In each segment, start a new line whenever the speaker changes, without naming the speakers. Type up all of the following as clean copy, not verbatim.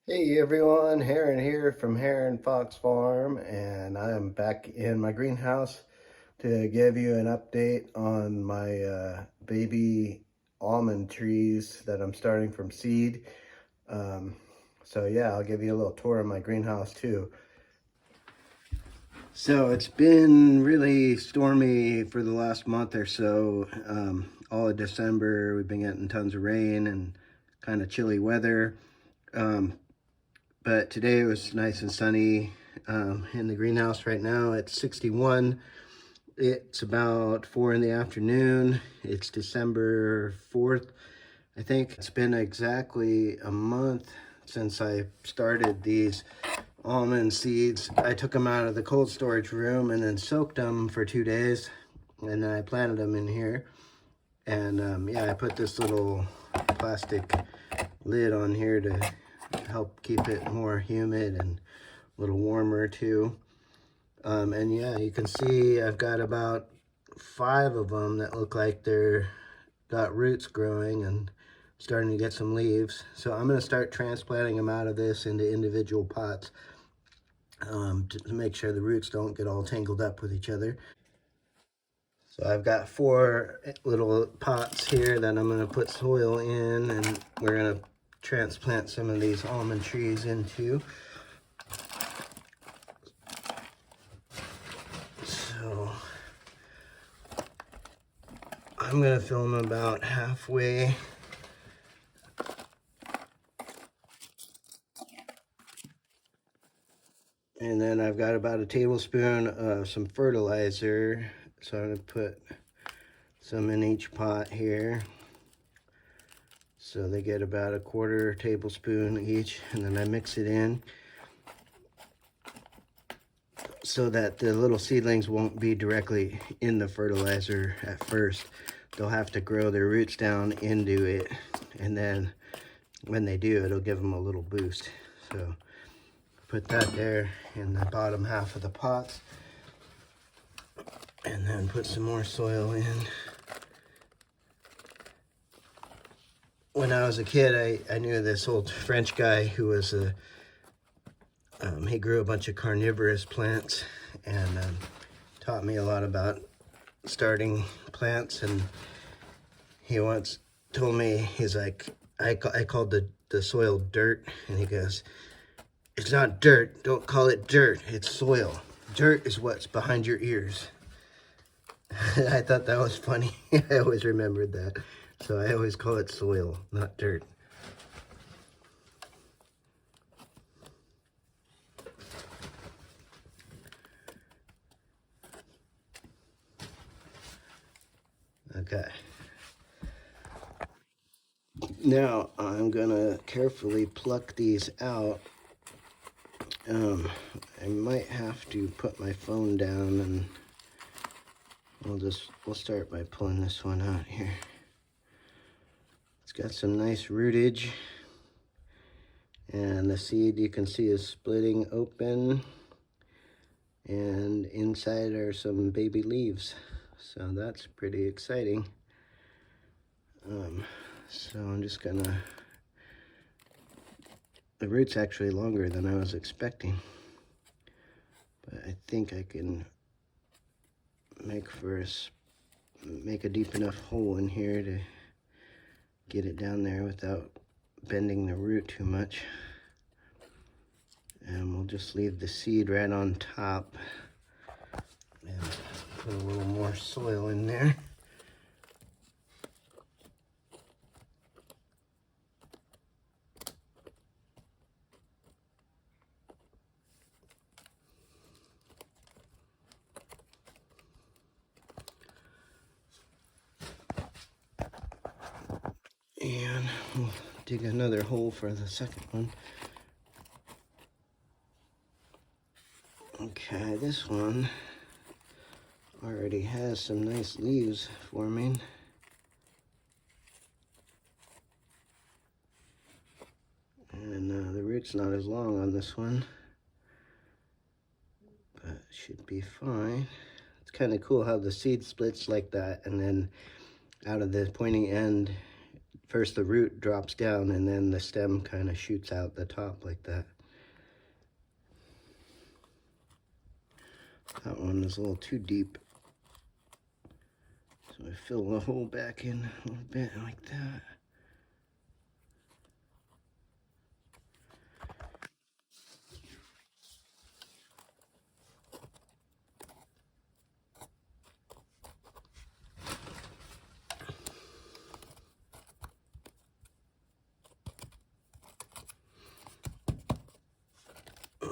Hey everyone, Heron here from Heron Fox Farm, and I'm back in my greenhouse to give you an update on my baby almond trees that I'm starting from seed. Um, so yeah, I'll give you a little tour of my greenhouse too. So it's been really stormy for the last month or so. All of December we've been getting tons of rain and kind of chilly weather. Um, But today it was nice and sunny in the greenhouse right now. It's 61. It's about 4 in the afternoon. It's December 4th. I think it's been exactly a month since I started these almond seeds. I took them out of the cold storage room and then soaked them for 2 days. And then I planted them in here. And yeah, I put this little plastic lid on here to help keep it more humid and a little warmer too. And yeah, you can see I've got about 5 of them that look like they're got roots growing and starting to get some leaves. So I'm going to start transplanting them out of this into individual pots to make sure the roots don't get all tangled up with each other. So I've got 4 little pots here that I'm going to put soil in, and we're going to transplant some of these almond trees into. So I'm going to fill them about halfway. And then I've got about a tablespoon of some fertilizer. So I'm going to put some in each pot here. So they get about a 1/4 tablespoon each. And then I mix it in so that the little seedlings won't be directly in the fertilizer at first. They'll have to grow their roots down into it. And then when they do, it'll give them a little boost. So put that there in the bottom half of the pots. And then put some more soil in. When I was a kid, I knew this old French guy who was he grew a bunch of carnivorous plants and taught me a lot about starting plants. And he once told me, he's like, I called the soil dirt, and he goes, "It's not dirt. Don't call it dirt. It's soil. Dirt is what's behind your ears." I thought that was funny. I always remembered that. So I always call it soil, not dirt. Okay. Now I'm gonna carefully pluck these out. I might have to put my phone down, and we'll start by pulling this one out here. It's got some nice rootage, and the seed you can see is splitting open, and inside are some baby leaves. So that's pretty exciting. So I'm just gonna, the root's actually longer than I was expecting, but I think I can make a deep enough hole in here to get it down there without bending the root too much. And we'll just leave the seed right on top and put a little more soil in there. And we'll dig another hole for the second one. Okay, this one already has some nice leaves forming. And the root's not as long on this one, but should be fine. It's kind of cool how the seed splits like that, and then out of the pointy end first the root drops down and then the stem kind of shoots out the top like that. That one is a little too deep. So I fill the hole back in a little bit like that.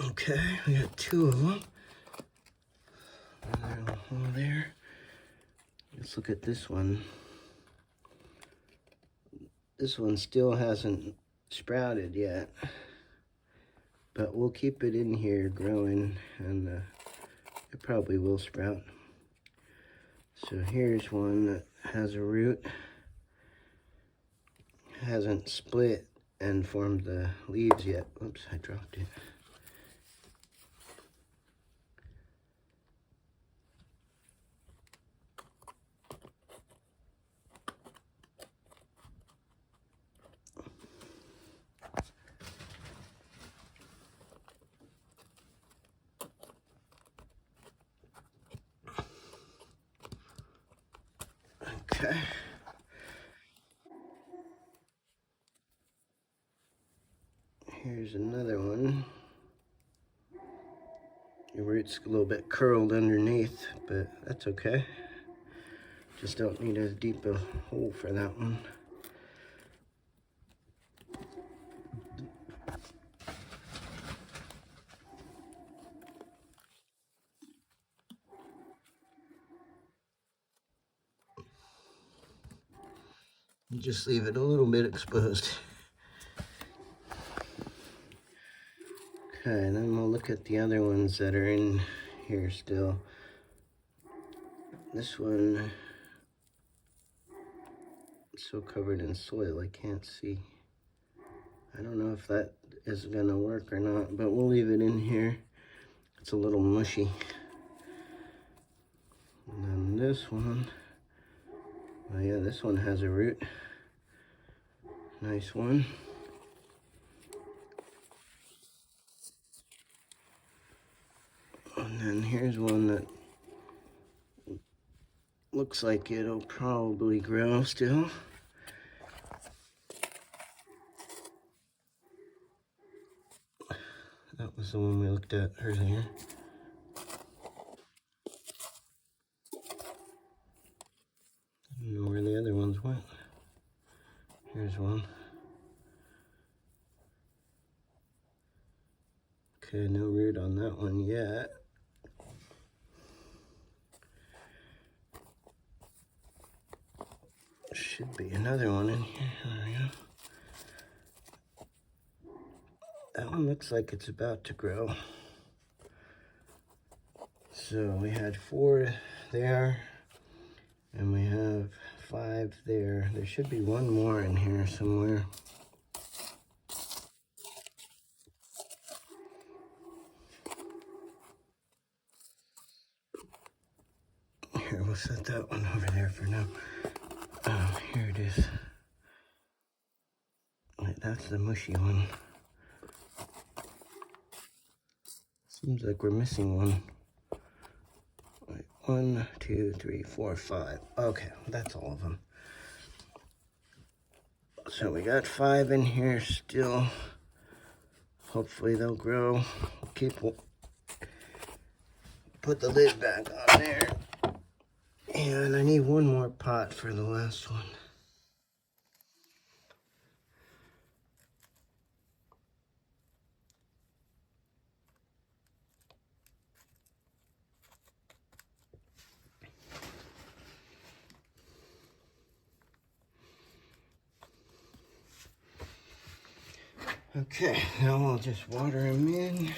Okay, we got two of them. Another hole there. Let's look at this one. This one still hasn't sprouted yet, but we'll keep it in here growing, and it probably will sprout. So here's one that has a root, hasn't split and formed the leaves yet. Oops, I dropped it. Okay. Here's another one. The root's a little bit curled underneath, but that's okay. Just don't need as deep a hole for that one. Just leave it a little bit exposed. Okay, and then we'll look at the other ones that are in here still. This one is so covered in soil I can't see. I don't know if that is gonna work or not, but we'll leave it in here. It's a little mushy. And then this one, oh yeah, this one has a root. Nice one. And then here's one that looks like it'll probably grow still. That was the one we looked at earlier. I don't know where the other ones went. Here's one. Okay, no root on that one yet. Should be another one in here. There we go. That one looks like it's about to grow. So we had 4 there, and we have 5 there. There should be one more in here somewhere. Here, we'll set that one over there for now. Here it is. Wait, that's the mushy one. Seems like we're missing one. Wait, 1, 2, 3, 4, 5. Okay, that's all of them. So we got 5 in here still. Hopefully they'll grow. Put the lid back on there. And I need one more pot for the last one. Okay, now I'll just water them in.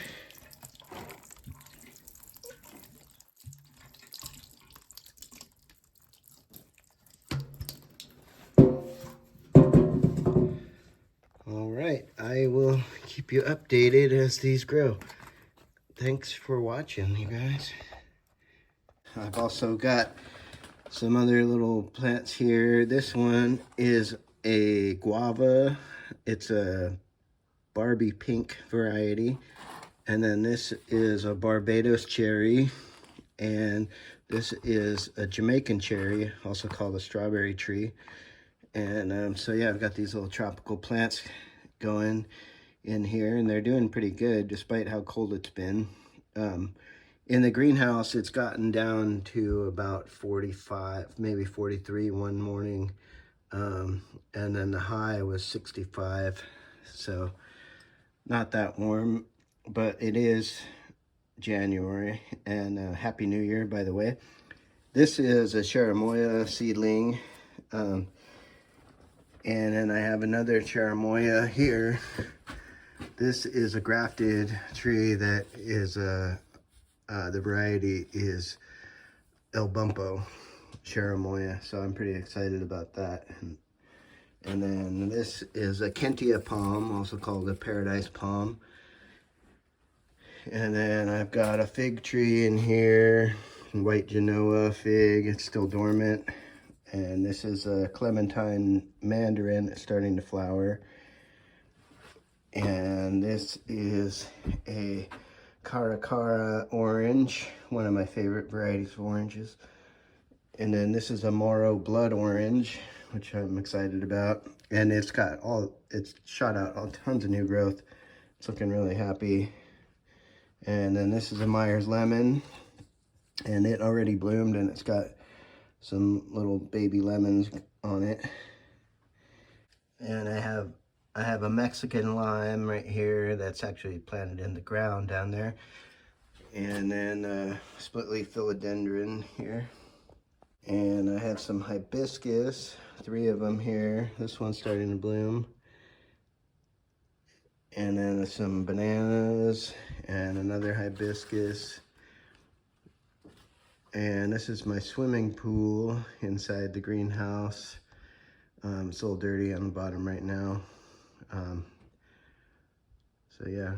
All right, I will keep you updated as these grow. Thanks for watching, you guys. I've also got some other little plants here. This one is a guava. It's a Barbie pink variety. And then this is a Barbados cherry. And this is a Jamaican cherry, also called a strawberry tree. And so yeah, I've got these little tropical plants going in here, and they're doing pretty good despite how cold it's been. In the greenhouse, it's gotten down to about 45, maybe 43 one morning. And then the high was 65. So not that warm, but it is January. And Happy New Year, by the way. This is a cherimoya seedling. And then I have another cherimoya here. This is a grafted tree that is the variety is El Bumpo cherimoya, so I'm pretty excited about that. And then this is a Kentia palm, also called a paradise palm. And then I've got a fig tree in here, white Genoa fig, it's still dormant. And this is a clementine mandarin, it's starting to flower. And this is a Caracara orange, one of my favorite varieties of oranges. And then this is a Moro blood orange, which I'm excited about. And it's shot out all tons of new growth. It's looking really happy. And then this is a Myers lemon, and it already bloomed, and it's got some little baby lemons on it. And I have a Mexican lime right here that's actually planted in the ground down there. And then split leaf philodendron here. And I have some hibiscus, 3 of them here. This one's starting to bloom. And then some bananas and another hibiscus. And this is my swimming pool inside the greenhouse. It's a little dirty on the bottom right now. So yeah.